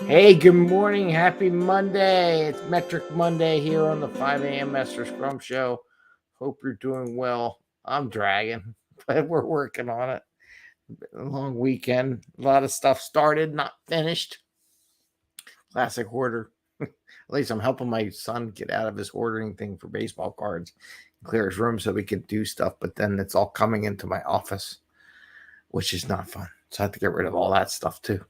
Hey, good morning. Happy Monday. It's Metric Monday here on the 5 a.m. Mester Scrum Show. Hope you're doing well. I'm dragging, but we're working on it. A long weekend. A lot of stuff started, not finished. Classic hoarder. At least I'm helping my son get out of his hoarding thing for baseball cards, clear his room so we can do stuff. But then it's all coming into my office, which is not fun. So I have to get rid of all that stuff too.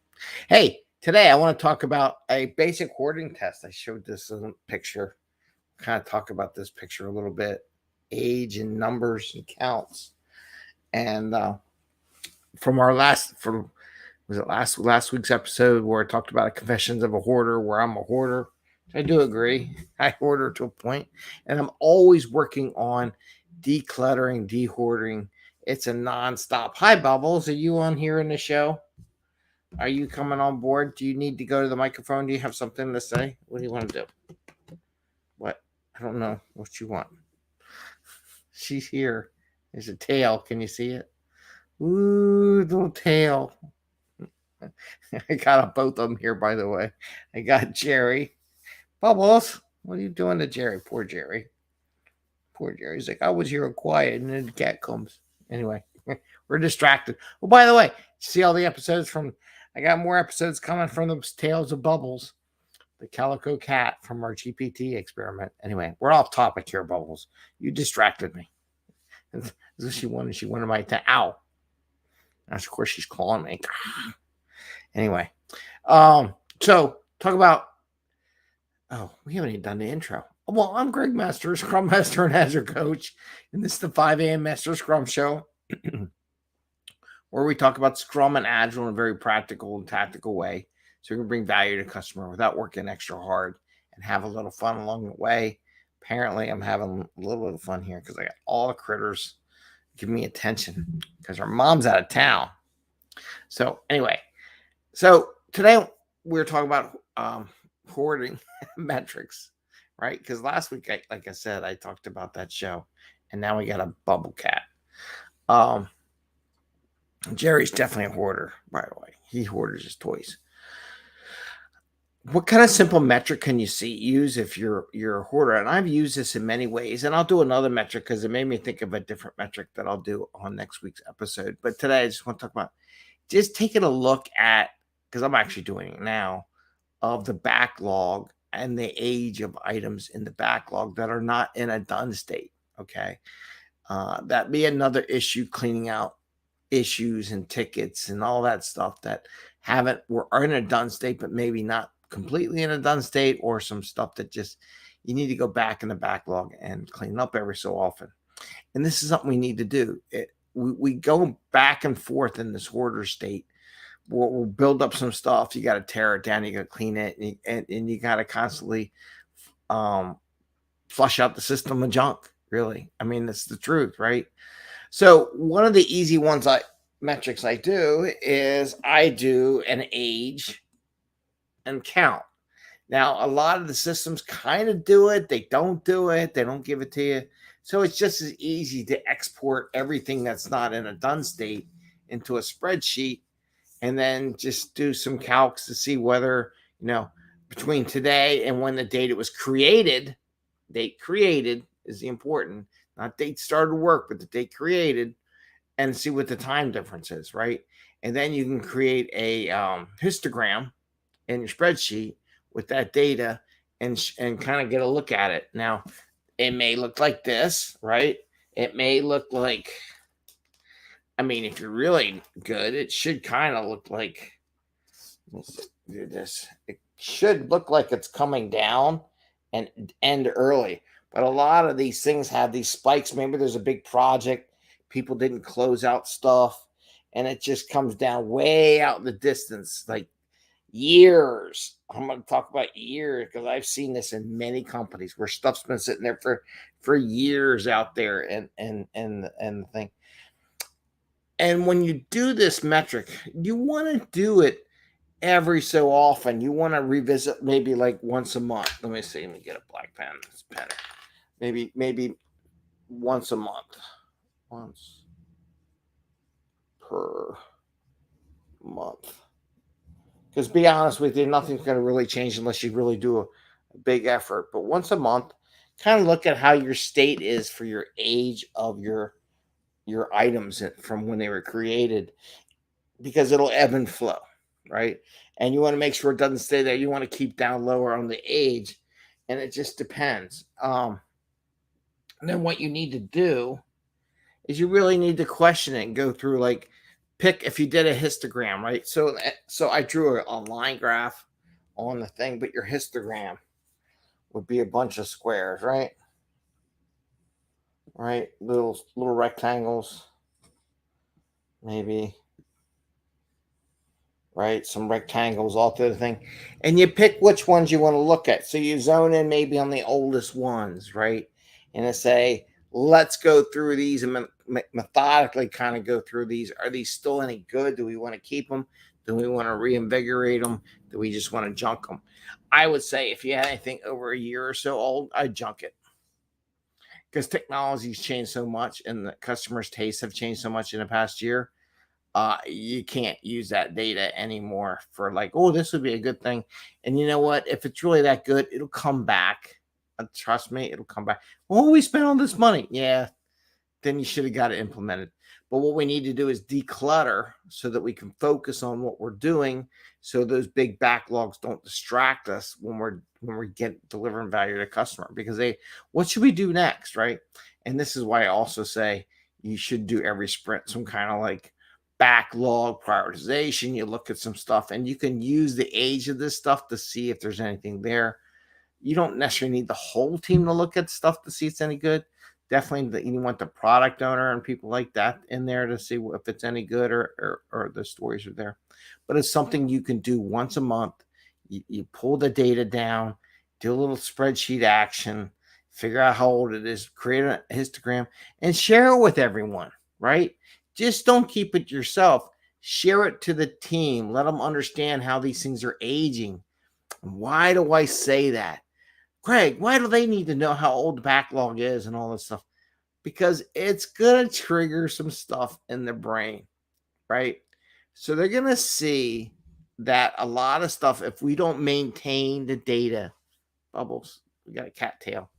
Hey, today I want to talk about a basic hoarding test. I showed this in a picture. Kind of talk about this picture a little bit. Age and numbers and counts. And from our last week's episode where I talked about confessions of a hoarder, where I'm a hoarder. I do agree. I hoarder to a point, and I'm always working on decluttering, dehoarding. It's a nonstop. Hi, Bubbles. Are you on here in the show? Are you coming on board? Do you need to go to the microphone? Do you have something to say? What do you want to do? What? I don't know what you want. She's here. There's a tail. Can you see it? Ooh, little tail. I got both of them here, by the way. I got Jerry. Bubbles, what are you doing to Jerry? Poor Jerry. Poor Jerry's like, I was here quiet, and then the cat comes. Anyway, we're distracted. Well, by the way, see all the episodes from, I got more episodes coming from the Tales of Bubbles, the calico cat from our GPT experiment. Anyway, we're off topic here, Bubbles. You distracted me. She wanted my attention. Ow. And of course, she's calling me. Anyway, so talk about, we haven't even done the intro. Well, I'm Greg Mester, Scrum Master and Agile Coach, and this is the 5 a.m. Mester Scrum Show, where we talk about Scrum and Agile in a very practical and tactical way, so we can bring value to customer without working extra hard and have a little fun along the way. Apparently, I'm having a little bit of fun here because I got all the critters giving me attention because our mom's out of town. So anyway, today we're talking about hoarding metrics, right? Because last week, like I said, I talked about that show, and now we got a bubble cat. Jerry's definitely a hoarder, by the way. He hoards his toys. What kind of simple metric can you use if you're a hoarder? And I've used this in many ways, and I'll do another metric because it made me think of a different metric that I'll do on next week's episode. But today, I just want to talk about just taking a look at, because I'm actually doing it now, of the backlog and the age of items in the backlog that are not in a done state. Okay. That be another issue, cleaning out issues and tickets and all that stuff that are in a done state, but maybe not completely in a done state, or some stuff that just you need to go back in the backlog and clean up every so often. And this is something we need to do. We go back and forth in this hoarder state. We'll build up some stuff. You got to tear it down. You got to clean it, and you got to constantly flush out the system of junk. Really, I mean, that's the truth, right? So one of the easy metrics I do is I do an age and count. Now, a lot of the systems kind of do it. They don't do it. They don't give it to you. So it's just as easy to export everything that's not in a done state into a spreadsheet, and then just do some calcs to see whether, between today and when the date it was created, date created is the important, not date started work, but the date created, and see what the time difference is, right? And then you can create a histogram in your spreadsheet with that data and kind of get a look at it. Now, it may look like this, right? It may look like, if you're really good, it should kind of look like, let's do this. It should look like it's coming down and end early. But a lot of these things have these spikes. Maybe there's a big project, people didn't close out stuff, and it just comes down way out in the distance, like years. I'm going to talk about years because I've seen this in many companies where stuff's been sitting there for years out there, and the thing. And when you do this metric, you want to do it every so often. You want to revisit maybe like once a month. Let me see. Let me get a black pen. It's better. Maybe once a month. Once per month. Because be honest with you, nothing's going to really change unless you really do a big effort. But once a month, kind of look at how your state is for your age of your items from when they were created, because it'll ebb and flow, right? And you want to make sure it doesn't stay there. You want to keep down lower on the age, and it just depends. And then what you need to do is you really need to question it and go through, like, pick if you did a histogram, right? So I drew a line graph on the thing, but your histogram would be a bunch of squares, right? Right, little rectangles, maybe, right? Some rectangles all through the thing. And you pick which ones you want to look at. So you zone in maybe on the oldest ones, right? And I say, let's go through these and methodically kind of go through these. Are these still any good? Do we want to keep them? Do we want to reinvigorate them? Do we just want to junk them? I would say if you had anything over a year or so old, I'd junk it, because technology's changed so much and the customers' tastes have changed so much in the past year. You can't use that data anymore for, like, oh, this would be a good thing. And you know what? If it's really that good, it'll come back. Trust me, it'll come back. Oh, we spent all this money. Yeah, then you should have got it implemented. But what we need to do is declutter so that we can focus on what we're doing, so those big backlogs don't distract us when we're delivering value to customer. Because what should we do next, right? And this is why I also say you should do every sprint some kind of like backlog prioritization. You look at some stuff and you can use the age of this stuff to see if there's anything there. You don't necessarily need the whole team to look at stuff to see if it's any good. Definitely, you want the product owner and people like that in there to see if it's any good, or the stories are there. But it's something you can do once a month. You pull the data down, do a little spreadsheet action, figure out how old it is, create a histogram, and share it with everyone, right? Just don't keep it yourself. Share it to the team. Let them understand how these things are aging. Why do I say that? Craig, why do they need to know how old the backlog is and all this stuff? Because it's going to trigger some stuff in the brain, right? So they're going to see that a lot of stuff, if we don't maintain the data, Bubbles, we got a cattail.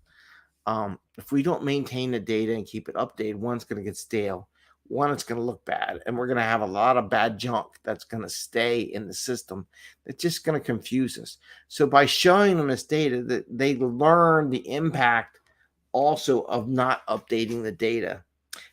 If we don't maintain the data and keep it updated, one's going to get stale. One, it's going to look bad, and we're going to have a lot of bad junk that's going to stay in the system that's just going to confuse us. So by showing them this data, that they learn the impact also of not updating the data.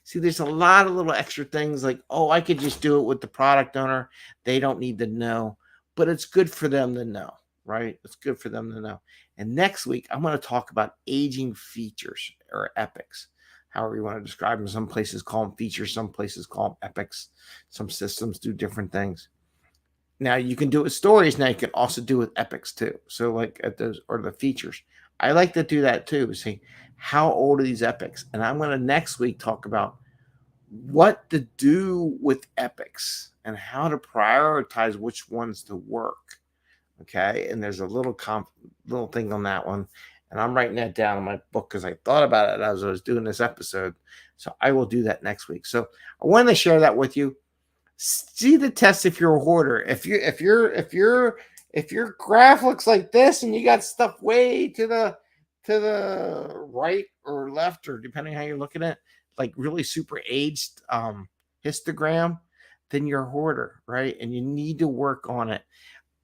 See, there's a lot of little extra things like, oh, I could just do it with the product owner. They don't need to know, but it's good for them to know, right? It's good for them to know. And next week, I'm going to talk about aging features, or epics, however you want to describe them. Some places call them features, some places call them epics. Some systems do different things. Now you can do it with stories. Now you can also do it with epics too. So like at those, or the features. I like to do that too. See how old are these epics? And I'm going to next week talk about what to do with epics and how to prioritize which ones to work. Okay. And there's a little little thing on that one. And I'm writing that down in my book because I thought about it as I was doing this episode. So I will do that next week. So I wanted to share that with you. See the test if you're a hoarder. If your graph looks like this and you got stuff way to the right or left, or depending how you're looking at, like really super aged histogram, then you're a hoarder, right? And you need to work on it.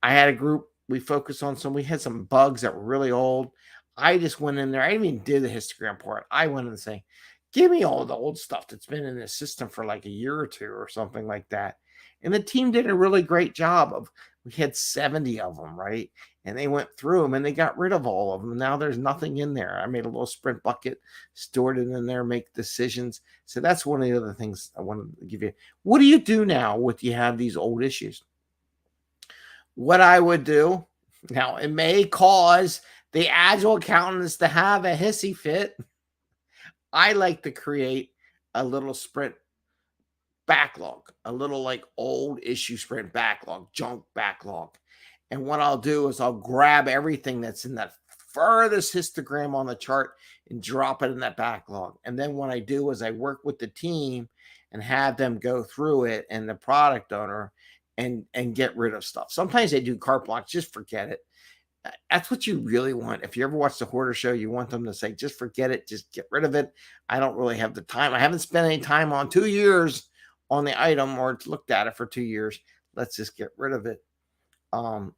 I had a group, we focused on we had some bugs that were really old. I just went in there. I didn't even do the histogram part. I went in and say, give me all the old stuff that's been in the system for like a year or two or something like that. And the team did a really great job of, we had 70 of them, right? And they went through them and they got rid of all of them. Now there's nothing in there. I made a little sprint bucket, stored it in there, make decisions. So that's one of the other things I wanted to give you. What do you do now with you have these old issues? What I would do, now it may cause the agile accountants to have a hissy fit. I like to create a little sprint backlog, a little like old issue sprint backlog, junk backlog. And what I'll do is I'll grab everything that's in that furthest histogram on the chart and drop it in that backlog. And then what I do is I work with the team and have them go through it, and the product owner and get rid of stuff. Sometimes they do cart blocks. Just forget it. That's what you really want. If you ever watch the Hoarder Show, you want them to say, just forget it. Just get rid of it. I don't really have the time. I haven't spent any time on 2 years on the item or looked at it for 2 years. Let's just get rid of it. And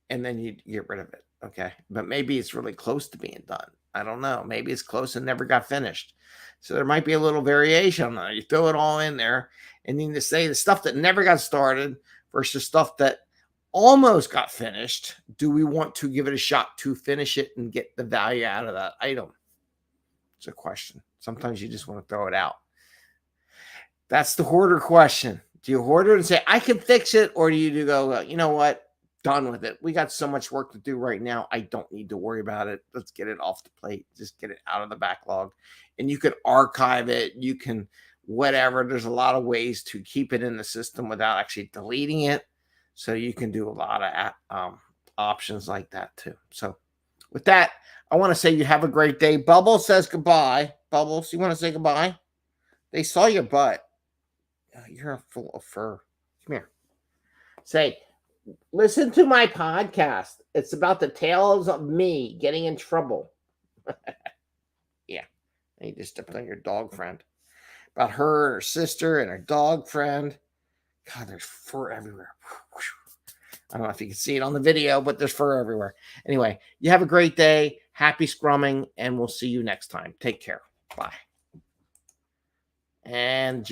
then you get rid of it. Okay. But maybe it's really close to being done. I don't know. Maybe it's close and never got finished. So there might be a little variation on that. You throw it all in there and then to say the stuff that never got started versus stuff that almost got finished. Do we want to give it a shot to finish it and get the value out of that item? It's a question. Sometimes you just want to throw it out. That's the hoarder question. Do you hoard it and say, I can fix it? Or do you go, you know what? Done with it. We got so much work to do right now. I don't need to worry about it. Let's get it off the plate. Just get it out of the backlog. And you can archive it. You can whatever. There's a lot of ways to keep it in the system without actually deleting it. So you can do a lot of options like that too. So with that, I want to say you have a great day. Bubbles says goodbye. Bubbles, you want to say goodbye? They saw your butt. You're full of fur. Come here. Say, listen to my podcast. It's about the tales of me getting in trouble. Yeah. And you just stepped on your dog friend. About her and her sister and her dog friend. God, there's fur everywhere. I don't know if you can see it on the video, but there's fur everywhere. Anyway, you have a great day. Happy scrumming, and we'll see you next time. Take care. Bye. And Jerry.